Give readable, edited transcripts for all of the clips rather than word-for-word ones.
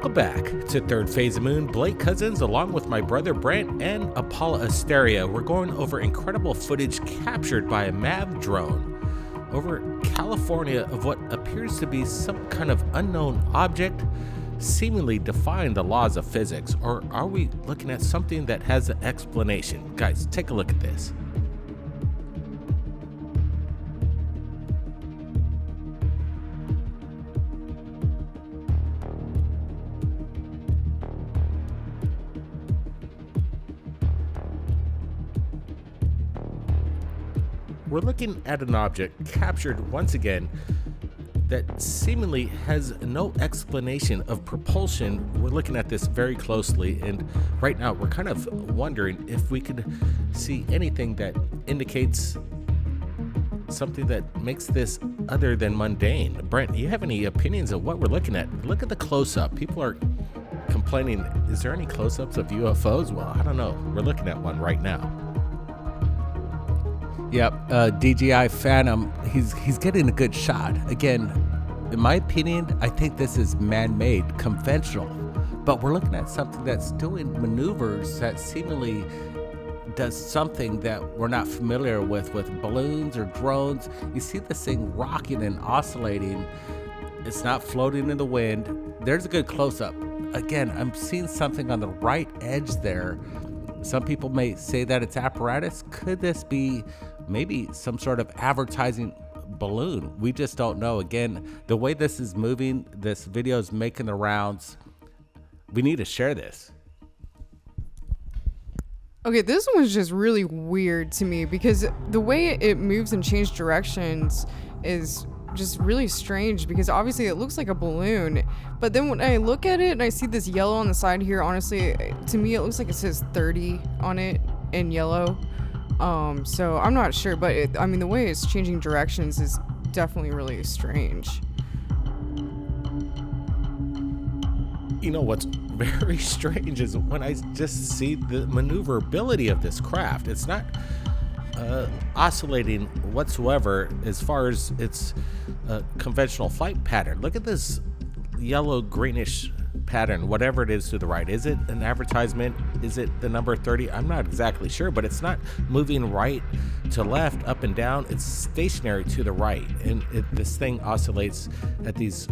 Welcome back to Third Phase of Moon. Blake Cousins, along with my brother Brent and Apollo Asteria, we're going over incredible footage captured by a MAV drone over California of what appears to be some kind of unknown object, seemingly defying the laws of physics. Or are we looking at something that has an explanation? Guys, take a look at this. We're looking at an object captured once again that seemingly has no explanation of propulsion. We're looking at this very closely, and right now we're kind of wondering if we could see anything that indicates something that makes this other than mundane. Brent, do you have any opinions of what we're looking at? Look at the close-up. People are complaining, is there any close-ups of UFOs? Well, I don't know. We're looking at one right now. Yep, DJI Phantom, he's getting a good shot. Again, in my opinion, I think this is man-made, conventional, but we're looking at something that's doing maneuvers that seemingly does something that we're not familiar with balloons or drones. You see this thing rocking and oscillating. It's not floating in the wind. There's a good close-up. Again, I'm seeing something on the right edge there. Some people may say that it's apparatus. Could this be maybe some sort of advertising balloon? We just don't know. Again, the way this is moving, this video is making the rounds. We need to share this. Okay, this one's just really weird to me because the way it moves and changes directions is just really strange, because obviously it looks like a balloon, but then when I look at it and I see this yellow on the side here, honestly, to me it looks like it says 30 on it in yellow. So I'm not sure, but I mean, the way it's changing directions is definitely really strange. You know what's very strange is when I just see the maneuverability of this craft. It's not oscillating whatsoever as far as its conventional flight pattern. Look at this yellow greenish pattern, whatever it is to the right. Is it an advertisement? Is it the number 30? I'm not exactly sure, but it's not moving right to left, up and down. It's stationary to the right, and this thing oscillates at these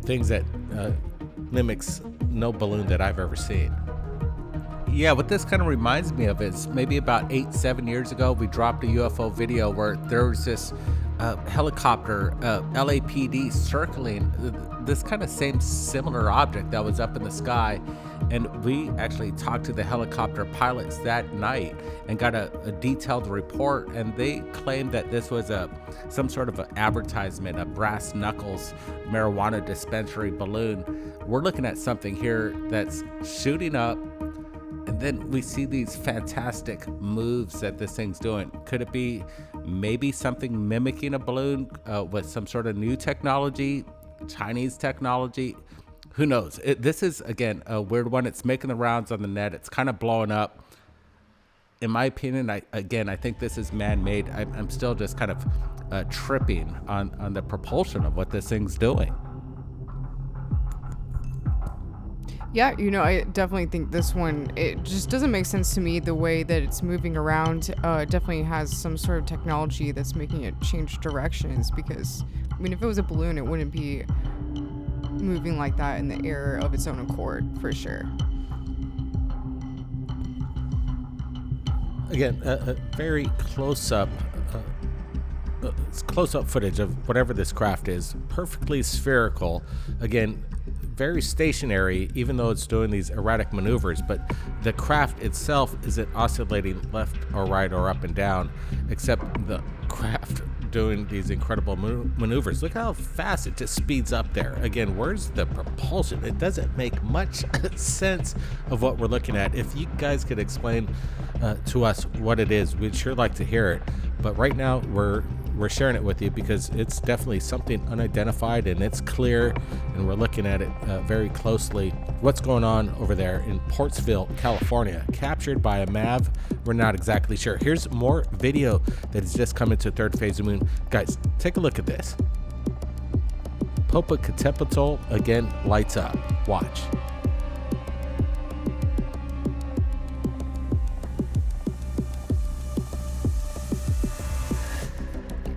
things that mimics no balloon that I've ever seen. Yeah, what this kind of reminds me of is maybe about 8-7 years ago, we dropped a UFO video where there was this helicopter, LAPD, circling this kind of same similar object that was up in the sky. And we actually talked to the helicopter pilots that night and got a detailed report, and they claimed that this was some sort of an advertisement, a brass knuckles marijuana dispensary balloon. We're looking at something here that's shooting up, and then we see these fantastic moves that this thing's doing. Could it be maybe something mimicking a balloon with some sort of new technology, Chinese technology? Who knows? This is, again, a weird one. It's making the rounds on the net. It's kind of blowing up. In my opinion, I think this is man-made. I'm still just kind of tripping on the propulsion of what this thing's doing. Yeah, I definitely think this one, it just doesn't make sense to me the way that it's moving around. It definitely has some sort of technology that's making it change directions, because, I mean, if it was a balloon, it wouldn't be moving like that in the air of its own accord, for sure. Again, a very close-up footage of whatever this craft is. Perfectly spherical. Again, very stationary, even though it's doing these erratic maneuvers, but the craft itself isn't oscillating left or right or up and down, except the craft doing these incredible maneuvers. Look how fast it just speeds up there. Again, where's the propulsion? It doesn't make much sense of what we're looking at. If you guys could explain to us what it is, we'd sure like to hear it. But right now we're sharing it with you because it's definitely something unidentified, and it's clear, and we're looking at it very closely. What's going on over there in Portsville, California, captured by a MAV? We're not exactly sure. Here's more video that has just come into Third Phase of Moon. Guys, take a look at this. Popocatepetl again lights up. Watch.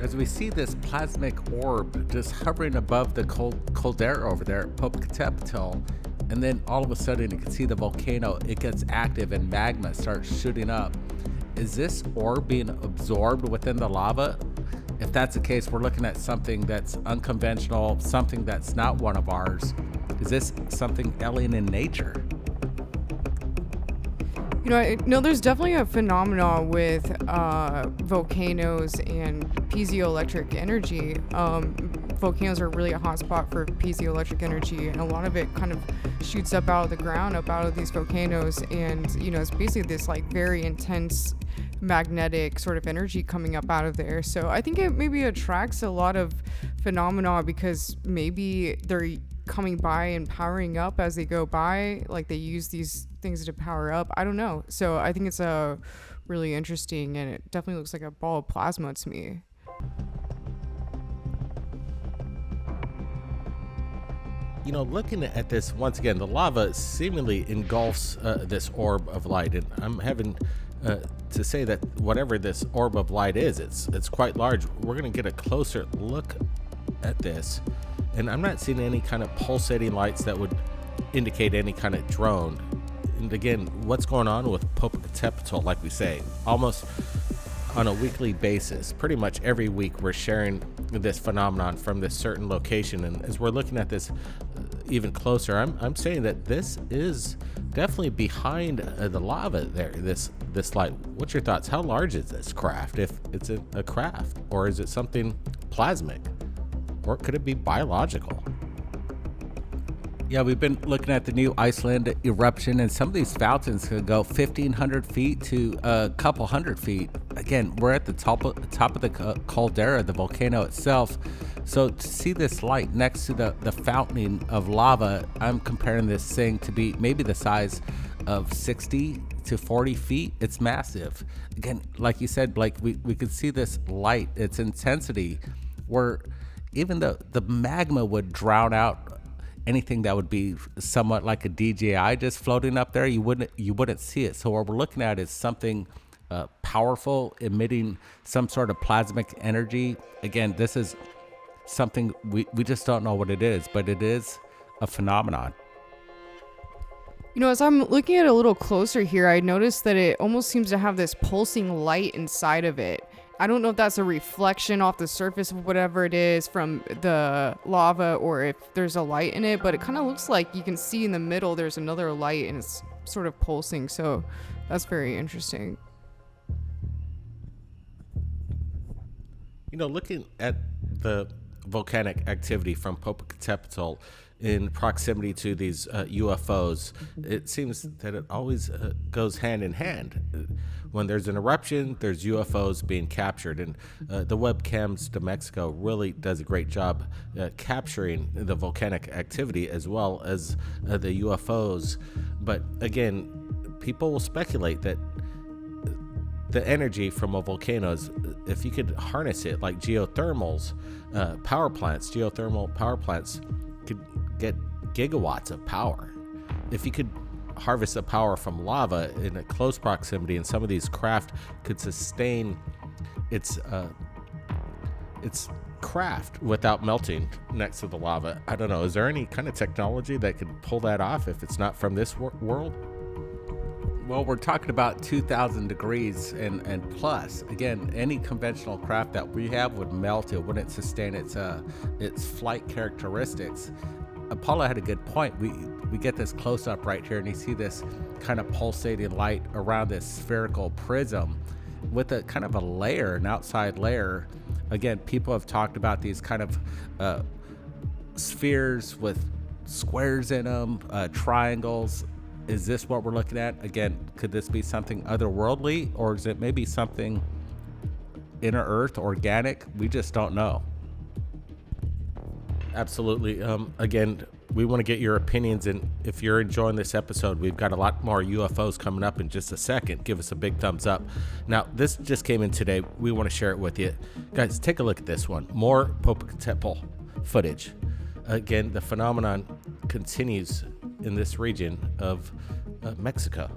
as we see this plasmic orb just hovering above the caldera over there at Popocatepetl, and then all of a sudden you can see the volcano, it gets active and magma starts shooting up. Is this orb being absorbed within the lava? If that's the case, we're looking at something that's unconventional, something that's not one of ours. Is this something alien in nature? You know, no, there's definitely a phenomenon with volcanoes and piezoelectric energy. Volcanoes are really a hotspot for piezoelectric energy, and a lot of it kind of shoots up out of the ground, up out of these volcanoes, and you know, it's basically this like very intense magnetic sort of energy coming up out of there. So I think it maybe attracts a lot of phenomena because maybe they're coming by and powering up as they go by, like they use these things to power up. I don't know. So I think it's a really interesting, and it definitely looks like a ball of plasma to me. You know, looking at this once again, the lava seemingly engulfs this orb of light, and I'm having to say that whatever this orb of light is, it's quite large. We're going to get a closer look at this, and I'm not seeing any kind of pulsating lights that would indicate any kind of drone. And again, what's going on with Popocatepetl, like we say, almost on a weekly basis, pretty much every week we're sharing this phenomenon from this certain location. And as we're looking at this even closer, I'm saying that this is definitely behind the lava there, this light. What's your thoughts? How large is this craft, if it's a craft, or is it something plasmic, or could it be biological? Yeah, we've been looking at the new Iceland eruption, and some of these fountains could go 1,500 feet to a couple hundred feet. Again, we're at the top of the caldera, the volcano itself. So to see this light next to the fountaining of lava, I'm comparing this thing to be maybe the size of 60 to 40 feet. It's massive. Again, like you said, Blake, we could see this light, its intensity, where even the magma would drown out anything that would be somewhat like a DJI just floating up there. You wouldn't see it. So what we're looking at is something powerful, emitting some sort of plasmic energy. Again, this is something we just don't know what it is, but it is a phenomenon. You know, as I'm looking at it a little closer here, I noticed that it almost seems to have this pulsing light inside of it. I don't know if that's a reflection off the surface of whatever it is from the lava, or if there's a light in it, but it kind of looks like you can see in the middle there's another light and it's sort of pulsing. So that's very interesting. You know, looking at the volcanic activity from Popocatepetl in proximity to these UFOs, it seems that it always goes hand in hand. When there's an eruption, there's UFOs being captured, and the webcams to Mexico really does a great job capturing the volcanic activity as well as the UFOs. But again, people will speculate that the energy from a volcano is, if you could harness it like geothermal power plants could get gigawatts of power. If you could harvest the power from lava in a close proximity, and some of these craft could sustain its craft without melting next to the lava. I don't know, is there any kind of technology that could pull that off if it's not from this world? Well, we're talking about 2,000 degrees and plus. Again, any conventional craft that we have would melt. It wouldn't sustain its flight characteristics. Paula had a good point. We get this close up right here, and you see this kind of pulsating light around this spherical prism with a kind of a layer, an outside layer. Again, people have talked about these kind of spheres with squares in them, triangles. Is this what we're looking at? Again, could this be something otherworldly, or is it maybe something inner earth, organic? We just don't know. Absolutely. Again, we want to get your opinions, and if you're enjoying this episode, we've got a lot more UFOs coming up in just a second. Give us a big thumbs up. Now, this just came in today. We want to share it with you. Guys, take a look at this one. More Popocatepetl footage. Again, the phenomenon continues in this region of Mexico.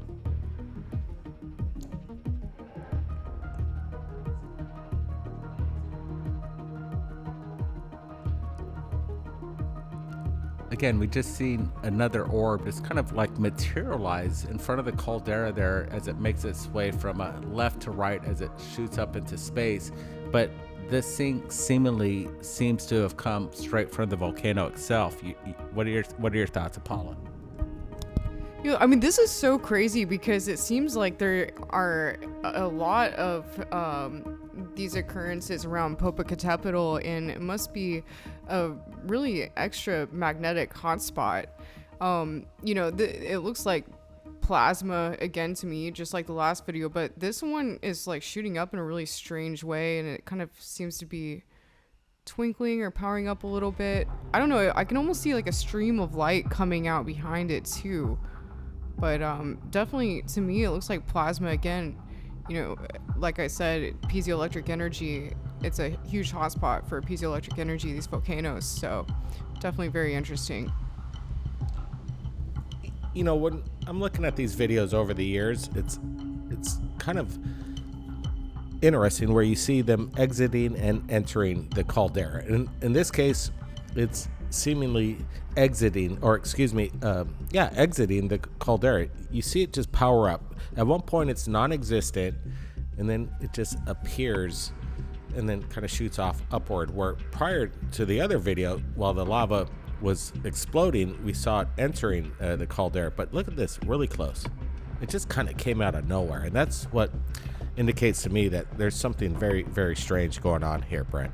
again, we just seen another orb just kind of like materialize in front of the caldera there as it makes its way from left to right as it shoots up into space. But this thing seemingly seems to have come straight from the volcano itself. What are your thoughts, Apollo? I mean, this is so crazy because it seems like there are a lot of these occurrences around Popocatepetl, and it must be a really extra magnetic hotspot. It looks like plasma again to me, just like the last video, but this one is like shooting up in a really strange way, and it kind of seems to be twinkling or powering up a little bit. I don't know. I can almost see like a stream of light coming out behind it too. But definitely, to me, it looks like plasma again. Like I said, piezoelectric energy, it's a huge hotspot for piezoelectric energy, these volcanoes. So definitely very interesting. When I'm looking at these videos over the years, it's kind of interesting where you see them exiting and entering the caldera. And in this case, it's seemingly exiting the caldera. You see it just power up. At one point it's non-existent, and then it just appears and then kind of shoots off upward, where prior to the other video, while the lava was exploding, we saw it entering the caldera. But look at this, really close. It just kind of came out of nowhere, and that's what indicates to me that there's something very, very strange going on here, Brent.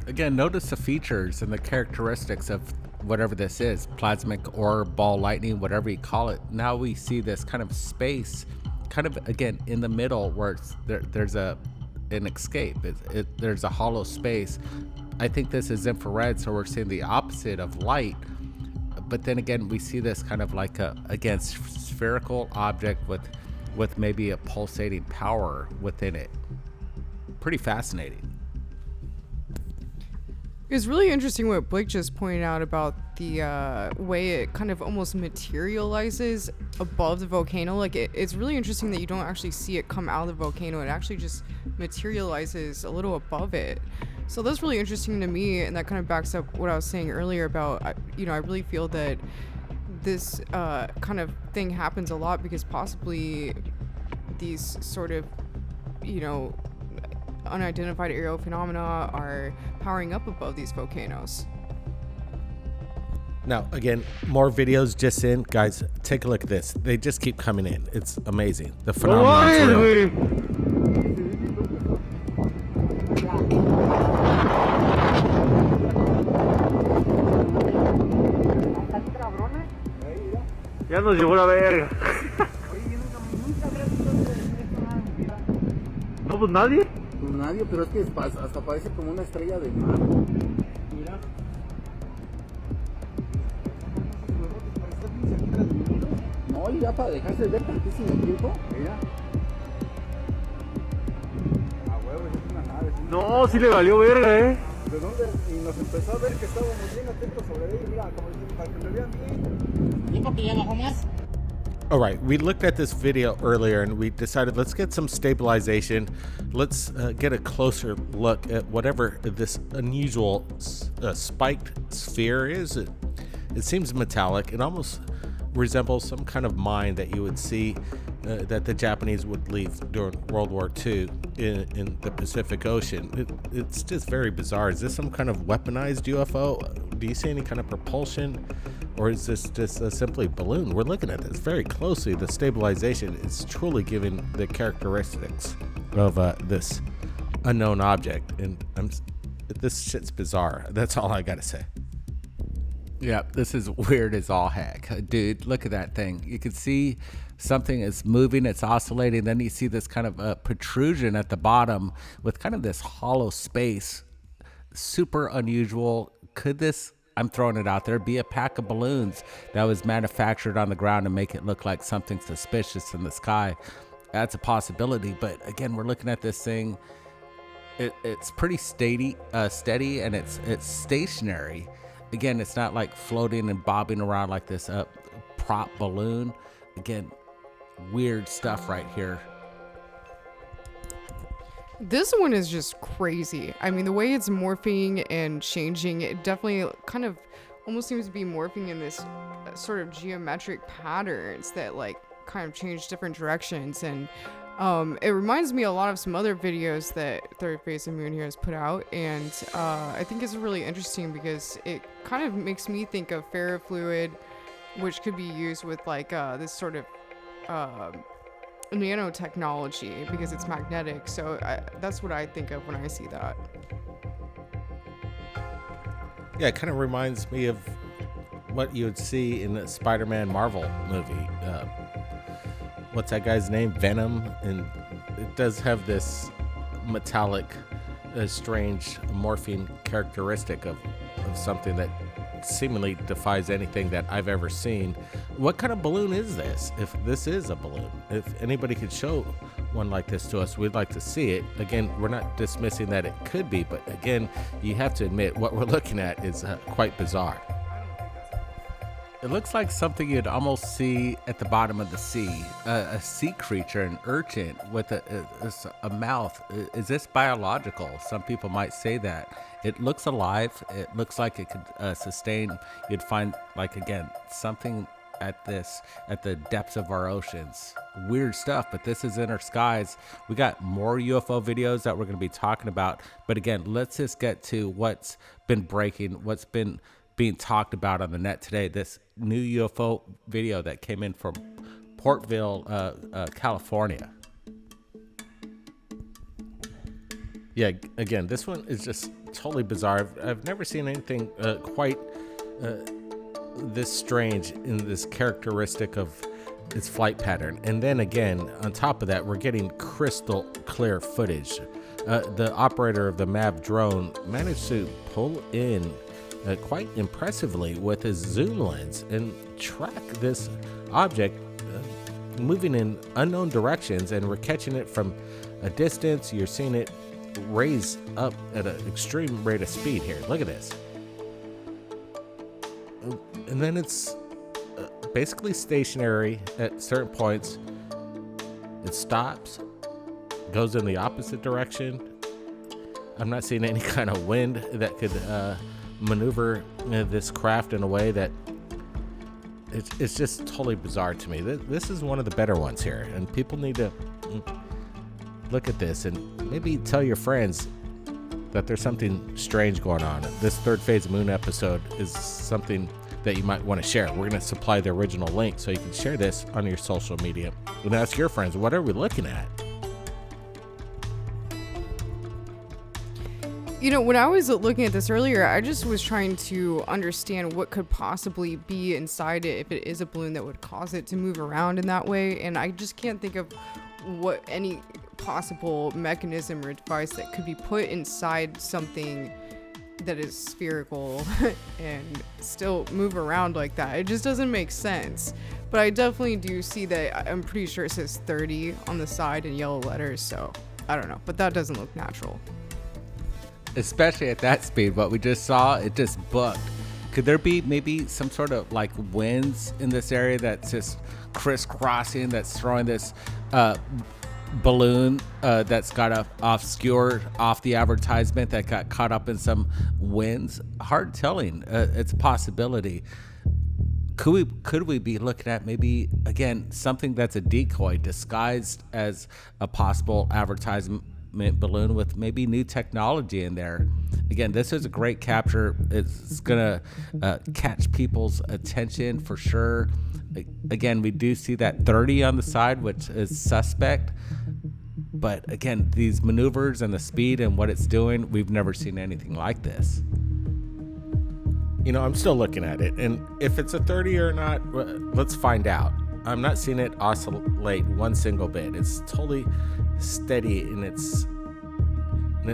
Again, notice the features and the characteristics of whatever this is, plasmic or ball lightning, whatever you call it. Now we see this kind of space, kind of again in the middle where there's an escape. There's a hollow space. I think this is infrared, so we're seeing the opposite of light. But then again, we see this kind of like a spherical object with maybe a pulsating power within it. Pretty fascinating. It was really interesting what Blake just pointed out about the way it kind of almost materializes above the volcano. Like it's really interesting that you don't actually see it come out of the volcano. It actually just materializes a little above it. So that's really interesting to me, and that kind of backs up what I was saying earlier about, I really feel that this kind of thing happens a lot because possibly these sort of, unidentified aerial phenomena are powering up above these volcanoes. Now, again, more videos just in. Guys, take a look at this. They just keep coming in. It's amazing. The phenomenon's real. Ya nos llevó la verga. No, pues nadie. Pues nadie, pero es que hasta parece como una estrella de mar. Mira. No, y ya para dejarse ver tantísimo tiempo. Mira. A huevo, es una nave. No, sí le valió verga, ¿De dónde? Y nos empezó a ver que estábamos bien atentos sobre él. Mira, como para que me vean bien. ¿Y por qué ya bajó más? All right, we looked at this video earlier and we decided let's get some stabilization. Let's get a closer look at whatever this unusual spiked sphere is. It seems metallic. It almost resembles some kind of mine that you would see that the Japanese would leave during World War II in the Pacific Ocean. It's just very bizarre. Is this some kind of weaponized UFO? Do you see any kind of propulsion? Or is this just simply a balloon? We're looking at this very closely. The stabilization is truly giving the characteristics of this unknown object. And this shit's bizarre. That's all I gotta say. Yeah, this is weird as all heck. Dude, look at that thing. You can see something is moving, it's oscillating. Then you see this kind of protrusion at the bottom with kind of this hollow space. Super unusual. Could this, I'm throwing it out there, be a pack of balloons that was manufactured on the ground to make it look like something suspicious in the sky? That's a possibility. But again, we're looking at this thing. It's pretty steady, and it's stationary. Again, it's not like floating and bobbing around like this prop balloon. Again, weird stuff right here. This one is just crazy. I mean, the way it's morphing and changing, it definitely kind of almost seems to be morphing in this sort of geometric patterns that like kind of change different directions. And it reminds me a lot of some other videos that Thirdphaseofmoon here has put out, and I think it's really interesting because it kind of makes me think of ferrofluid, which could be used with like this sort of nanotechnology because it's magnetic. So that's what I think of when I see that. Yeah, it kind of reminds me of what you would see in the Spider-Man Marvel movie. What's that guy's name? Venom. And it does have this metallic, strange morphing characteristic of something that seemingly defies anything that I've ever seen. What kind of balloon is this? If this is a balloon, if anybody could show one like this to us, we'd like to see it. Again, we're not dismissing that it could be, but again, you have to admit what we're looking at is quite bizarre. It looks like something you'd almost see at the bottom of the sea, a sea creature, an urchin with a mouth. Is this biological? Some people might say that. It looks alive. It looks like it could sustain. You'd find, like, again, something at the depths of our oceans. Weird stuff, but this is in our skies. We got more UFO videos that we're going to be talking about. But again, let's just get to what's been breaking, what's been being talked about on the net today. This new UFO video that came in from Portville, California. Yeah, again, this one is just totally bizarre. I've never seen anything quite this strange in this characteristic of its flight pattern. And then again, on top of that, we're getting crystal clear footage. The operator of the MAV drone managed to pull in quite impressively with his zoom lens and track this object moving in unknown directions, and we're catching it from a distance. You're seeing it raise up at an extreme rate of speed here. Look at this. And then it's basically stationary at certain points. It stops, goes in the opposite direction. I'm not seeing any kind of wind that could maneuver this craft in a way that it's just totally bizarre to me. This is one of the better ones here, and people need to look at this and maybe tell your friends that there's something strange going on. This Thirdphaseofmoon episode is something that you might want to share. We're going to supply the original link so you can share this on your social media and ask your friends, what are we looking at? You know, when I was looking at this earlier, I just was trying to understand what could possibly be inside it if it is a balloon that would cause it to move around in that way. And I just can't think of what any possible mechanism or device that could be put inside something that is spherical and still move around like that. It just doesn't make sense. But I definitely do see that. I'm pretty sure it says 30 on the side in yellow letters, so I don't know, but that doesn't look natural. Especially at that speed, what we just saw, it just booked. Could there be maybe some sort of like winds in this area that's just crisscrossing, that's throwing this balloon that's got obscured off the advertisement, that got caught up in some winds? Hard telling. It's a possibility. Could we be looking at maybe, again, something that's a decoy disguised as a possible advertisement balloon with maybe new technology in there? Again, this is a great capture. It's gonna catch people's attention for sure. Again, we do see that 30 on the side, which is suspect. But again, these maneuvers and the speed and what it's doing, we've never seen anything like this. You know, I'm still looking at it, and if it's a 30 or not, let's find out. I'm not seeing it oscillate one single bit. It's totally steady in its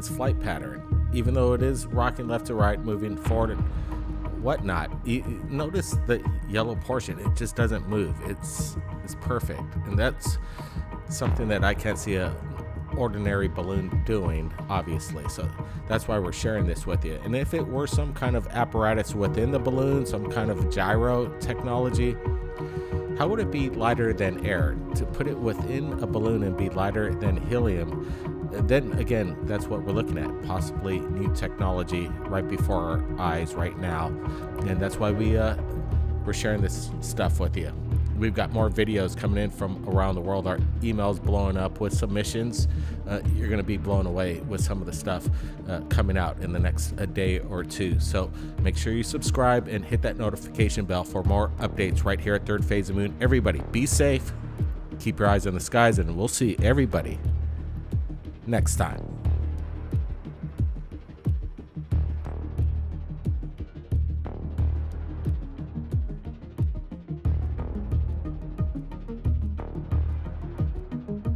flight pattern, even though it is rocking left to right, moving forward and whatnot. You notice the yellow portion; it just doesn't move. It's perfect, and that's something that I can't see a ordinary balloon doing, obviously. So that's why we're sharing this with you. And if it were some kind of apparatus within the balloon, some kind of gyro technology, how would it be lighter than air? To put it within a balloon and be lighter than helium, then again, that's what we're looking at, possibly new technology right before our eyes right now. And that's why we're sharing this stuff with you. We've got more videos coming in from around the world. Our email's blowing up with submissions. You're going to be blown away with some of the stuff coming out in the next day or two. So make sure you subscribe and hit that notification bell for more updates right here at Third Phase of Moon. Everybody, be safe. Keep your eyes on the skies, and we'll see everybody next time.